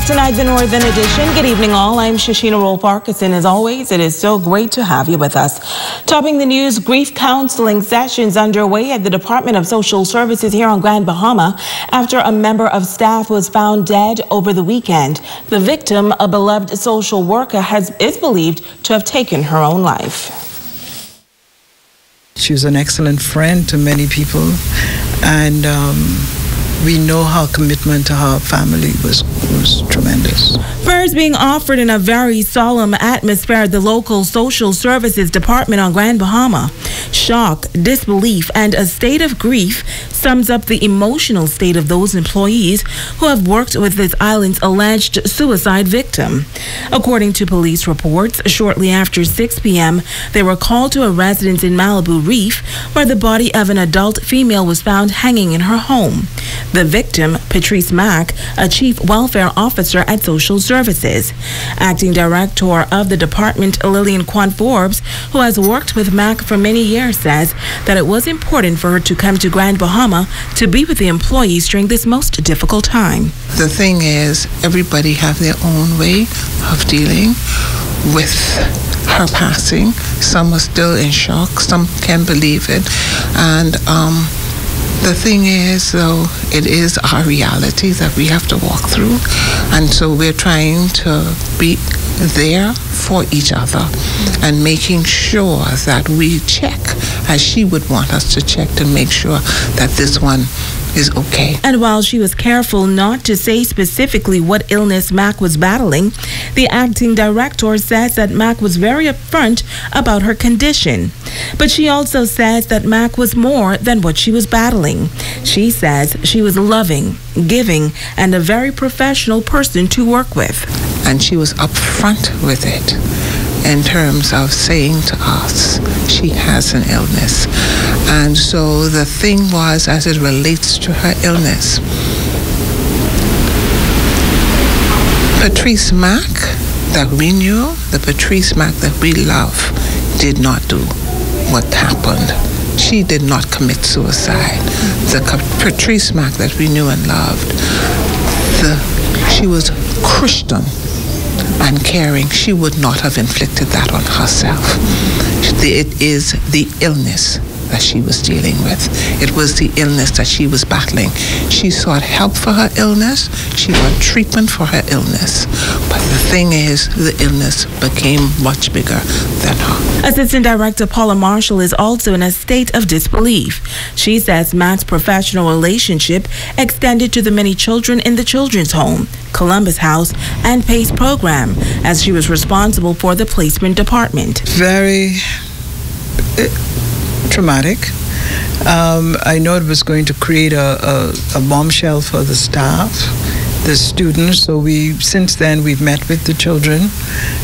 tonight, the Northern Edition. Good evening, all. I'm Shashina Roll-Parkinson. As always, it is so great to have you with us. Topping the news, grief counseling sessions underway at the Department of Social Services here on Grand Bahama after a member of staff was found dead over the weekend. The victim, a beloved social worker, is believed to have taken her own life. She was an excellent friend to many people, and we know her commitment to her family was tremendous. Prayers being offered in a very solemn atmosphere at the local social services department on Grand Bahama. Shock, disbelief, and a state of grief sums up the emotional state of those employees who have worked with this island's alleged suicide victim. According to police reports, shortly after 6 p.m., they were called to a residence in Malibu Reef where the body of an adult female was found hanging in her home. The victim, Patrice Mack, a chief welfare officer at Social Services. Acting director of the department, Lillian Kwan Forbes, who has worked with Mack for many years, says that it was important for her to come to Grand Bahama to be with the employees during this most difficult time. The thing is, everybody have their own way of dealing with her passing. Some are still in shock, some can't believe it, and the thing is, though, it is our reality that we have to walk through, and so we're trying to be there for each other and making sure that we check, as she would want us to check, to make sure that this one is okay. And while she was careful not to say specifically what illness Mack was battling, the acting director says that Mack was very upfront about her condition. But she also says that Mack was more than what she was battling. She says she was loving, giving, and a very professional person to work with. And she was upfront with it in terms of saying to us she has an illness. And so the thing was, as it relates to her illness, Patrice Mack that we knew, the Patrice Mack that we love, did not do what happened. She did not commit suicide. The Patrice Mack that we knew and loved, she was Christian and caring. She would not have inflicted that on herself. It is the illness that she was dealing with. It was the illness that she was battling. She sought help for her illness. She sought treatment for her illness. But the thing is, the illness became much bigger than her. Assistant Director Paula Marshall is also in a state of disbelief. She says Mack's professional relationship extended to the many children in the Children's Home, Columbus House, and PACE program, as she was responsible for the placement department. Very traumatic. I know it was going to create a bombshell for the staff, the students. So since then we've met with the children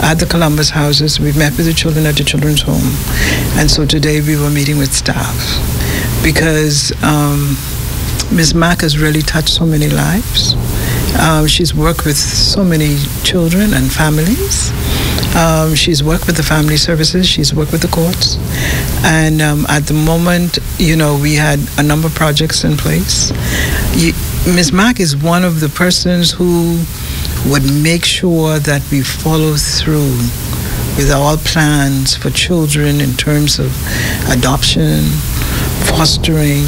at the Columbus houses. We've met with the children at the Children's Home, and so today we were meeting with staff because Ms. Mack has really touched so many lives. She's worked with so many children and families. She's worked with the family services. She's worked with the courts. And at the moment, we had a number of projects in place. Ms. Mack is one of the persons who would make sure that we follow through with our plans for children in terms of adoption, fostering,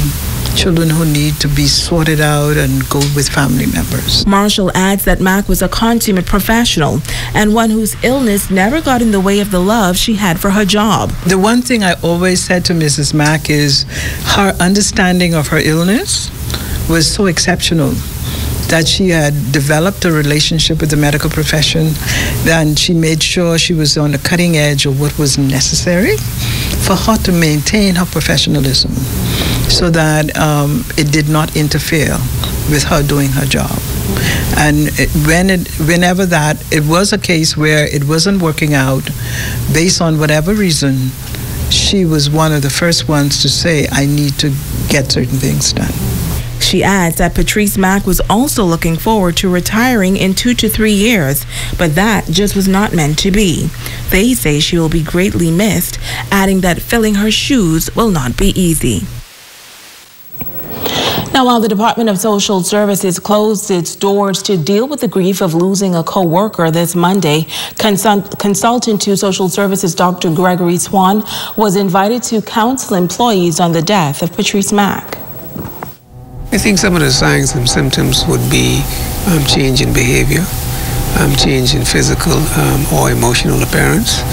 children who need to be sorted out and go with family members. Marshall adds that Mack was a consummate professional and one whose illness never got in the way of the love she had for her job. The one thing I always said to Mrs. Mack is her understanding of her illness was so exceptional that she had developed a relationship with the medical profession, and she made sure she was on the cutting edge of what was necessary for her to maintain her professionalism so that it did not interfere with her doing her job. And whenever it was a case where it wasn't working out based on whatever reason, she was one of the first ones to say, I need to get certain things done. She adds that Patrice Mack was also looking forward to retiring in 2 to 3 years, but that just was not meant to be. They say she will be greatly missed, adding that filling her shoes will not be easy. Now, while the Department of Social Services closed its doors to deal with the grief of losing a co-worker this Monday, consultant to Social Services Dr. Gregory Swan was invited to counsel employees on the death of Patrice Mack. I think some of the signs and symptoms would be change in behavior, change in physical or emotional appearance.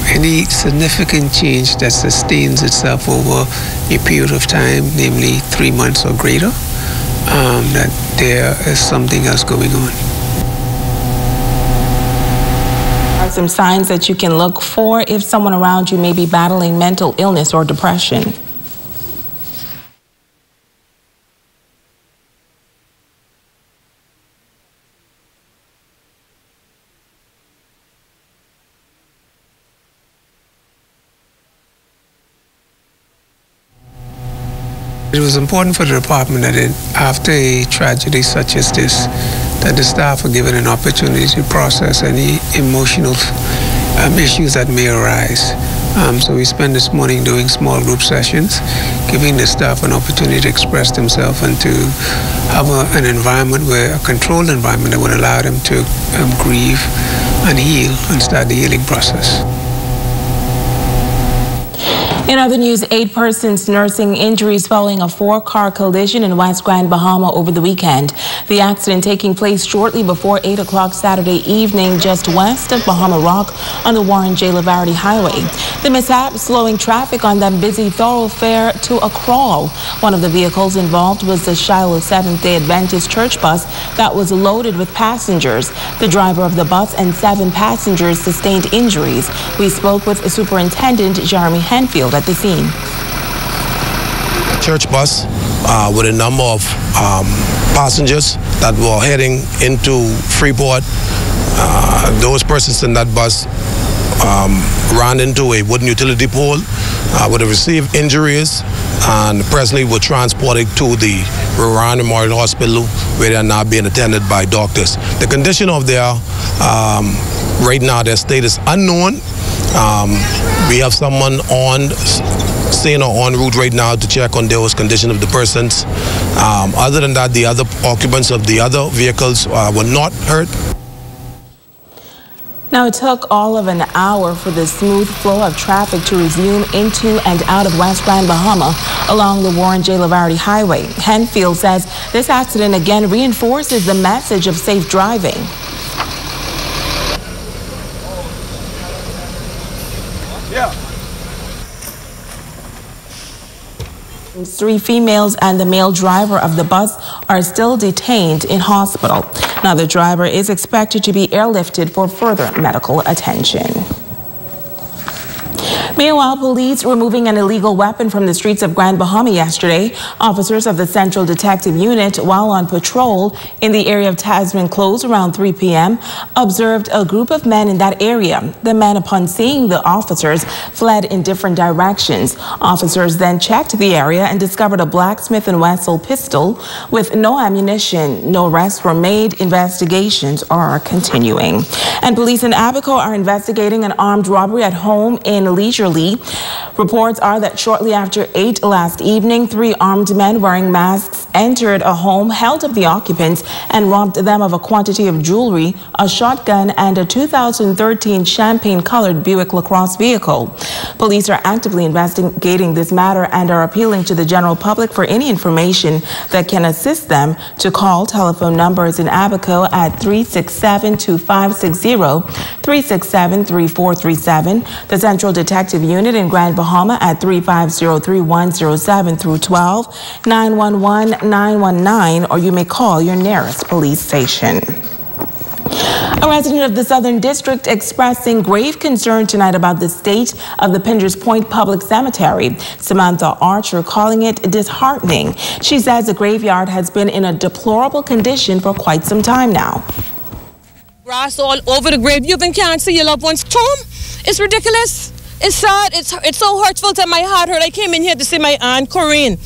Any significant change that sustains itself over a period of time, namely 3 months or greater, that there is something else going on. Are some signs that you can look for if someone around you may be battling mental illness or depression? It was important for the department that after a tragedy such as this, that the staff are given an opportunity to process any emotional issues that may arise. So we spent this morning doing small group sessions, giving the staff an opportunity to express themselves and to have an environment a controlled environment that would allow them to grieve and heal and start the healing process. In other news, 8 persons nursing injuries following a 4-car collision in West Grand Bahama over the weekend. The accident taking place shortly before 8 o'clock Saturday evening just west of Bahama Rock on the Warren J. Laverty Highway. The mishap slowing traffic on that busy thoroughfare to a crawl. One of the vehicles involved was the Shiloh Seventh-day Adventist church bus that was loaded with passengers. The driver of the bus and 7 passengers sustained injuries. We spoke with Superintendent Jeremy Henfield at the scene. Church bus with a number of passengers that were heading into Freeport. Those persons in that bus ran into a wooden utility pole, would have received injuries, and presently were transported to the Rowan Memorial Hospital, where they are now being attended by doctors. The condition of their right now, their state is unknown. We have someone on scene or en route right now to check on those condition of the persons. Other than that, the other occupants of the other vehicles were not hurt. Now, it took all of an hour for the smooth flow of traffic to resume into and out of West Grand Bahama along the Warren J. Laverty Highway. Henfield says this accident again reinforces the message of safe driving. Yeah. 3 females and the male driver of the bus are still detained in hospital. Now, the driver is expected to be airlifted for further medical attention. Meanwhile, police removing an illegal weapon from the streets of Grand Bahama yesterday. Officers of the Central Detective Unit, while on patrol in the area of Tasman Close around 3 p.m., observed a group of men in that area. The men, upon seeing the officers, fled in different directions. Officers then checked the area and discovered a Blacksmith & Wesson pistol with no ammunition. No arrests were made. Investigations are continuing. And police in Abaco are investigating an armed robbery at home in Leisure. Reports are that shortly after 8 last evening, 3 armed men wearing masks entered a home, held up the occupants, and robbed them of a quantity of jewelry, a shotgun, and a 2013 champagne-colored Buick LaCrosse vehicle. Police are actively investigating this matter and are appealing to the general public for any information that can assist them to call telephone numbers in Abaco at 367-2560, 367-3437, the Central Detective Unit in Grand Bahama at 350-3107 through 12, 911-919, or you may call your nearest police station. A resident of the Southern District expressing grave concern tonight about the state of the Pinders Point Public Cemetery. Samantha Archer calling it disheartening. She says the graveyard has been in a deplorable condition for quite some time now. Grass all over the grave. You even can't see your loved one's tomb. It's ridiculous. It's sad. It's so hurtful to my heart. I came in here to see my aunt Corinne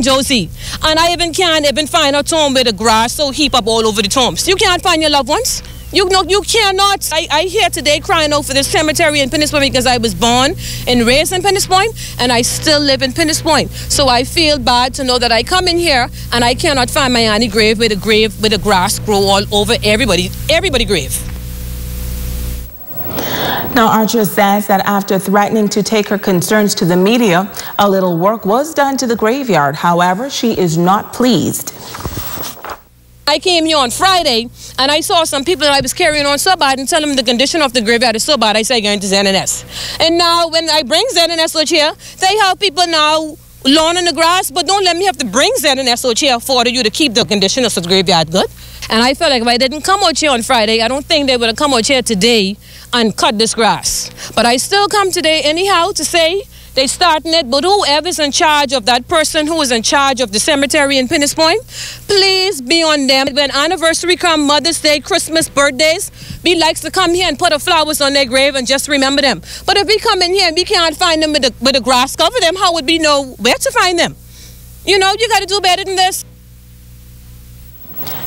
Josie, and I even can't find her tomb with the grass so heap up all over the tombs. You can't find your loved ones. You know, you cannot. I hear today crying out for this cemetery in Pinnis Point because I was born and raised in Pinnis Point, and I still live in Pinnis Point. So I feel bad to know that I come in here and I cannot find my auntie grave with the grass grow all over everybody grave. Now, Archer says that after threatening to take her concerns to the media, a little work was done to the graveyard. However, she is not pleased. I came here on Friday and I saw some people that I was carrying on so bad and telling them the condition of the graveyard is so bad. I said, going to ZNS. And now when I bring ZNS out here, they have people now lawn in the grass, but don't let me have to bring ZNS out here for you to keep the condition of the graveyard good. And I felt like if I didn't come out here on Friday, I don't think they would have come out here today and cut this grass. But I still come today anyhow to say they starting it, but whoever's in charge of that person who is in charge of the cemetery in Pinnis Point, please be on them. When anniversary come, Mother's Day, Christmas, birthdays, we likes to come here and put flowers on their grave and just remember them. But if we come in here and we can't find them with the grass cover them, how would we know where to find them? You know, you got to do better than this.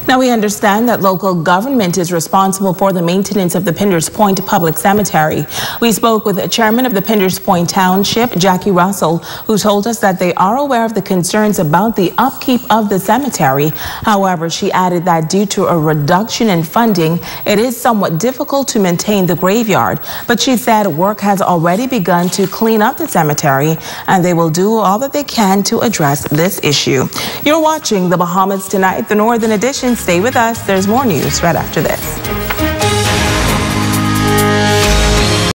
Now, we understand that local government is responsible for the maintenance of the Pinders Point Public Cemetery. We spoke with the chairman of the Pinders Point Township, Jackie Russell, who told us that they are aware of the concerns about the upkeep of the cemetery. However, she added that due to a reduction in funding, it is somewhat difficult to maintain the graveyard. But she said work has already begun to clean up the cemetery, and they will do all that they can to address this issue. You're watching the Bahamas Tonight, the Northern Edition. Stay with us. There's more news right after this.